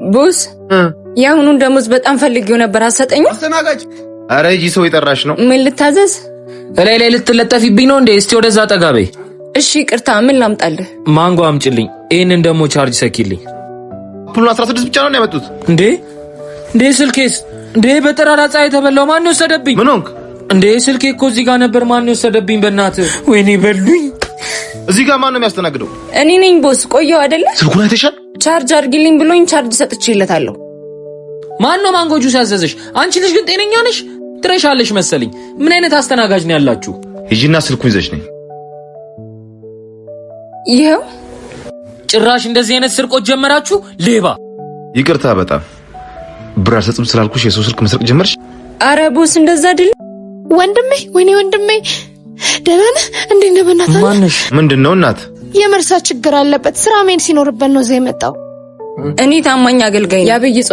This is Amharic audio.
ቦስ ያሁኑን ደሞዝ በጣም ፈልጌው ነበር አሰጠኝ። አስተናጋጅ አረ ጂ ሰው ይጠራሽ ነው። ምን ልታዘዝ? ላይ ልትለጠፊብኝ ነው እንዴ? እስቲ ወደዛ ጠጋቤ። እሺ ቅርታ ምን ላምጣልህ? ማንጎ አምጪልኝ። ይሄንን ደግሞ ቻርጅ ሰኪልኝ። ፑል 16 ብቻ ነው ያመጡት እንዴ? ስልኬስ እንዴ? በጠራራ ፀሐይ ተበላው። ማን ወሰደብኝ? ምን ሆንክ እንዴ? ስልኬ እኮ እዚህ ጋር ነበር። ማን ወሰደብኝ? በእናትህ ወይኔ በሉኝ። እዚህ ጋር ማን ነው የሚያስተናግደው? እኔ ነኝ ቦስ። ቆየው አይደለ? ስልኩን አይተሻል? ቻርጅ አድርጊልኝ ብሎኝ ቻርጅ ሰጥቼለታለሁ። ማን ነው ማንጎ ጁስ ያዘዘሽ? አንቺ ልጅ ግን ጤነኛ ነሽ? ትረሻለሽ መሰለኝ። ምን አይነት አስተናጋጅ ነው ያላችሁ? ሂጂና ስልኩን ይዘሽ ነኝ። ይሄው ጭራሽ እንደዚህ አይነት ስርቆት ጀመራችሁ? ሌባ። ይቅርታ በጣም ብር አልሰጥም ስላልኩሽ የሰው ስልክ መስረቅ ጀመርሽ? አረ ቦስ እንደዛ አይደል። ወንድሜ ወይኔ ወንድሜ ደህና ነህ? እንዴት ነህ? በእናትህ ማንሽ? ምንድነው እናት? የመርሳት ችግር አለበት። ስራ መሄድ ሲኖርበት ነው እዚህ የመጣው። እኔ ታማኝ አገልጋይ ያብይ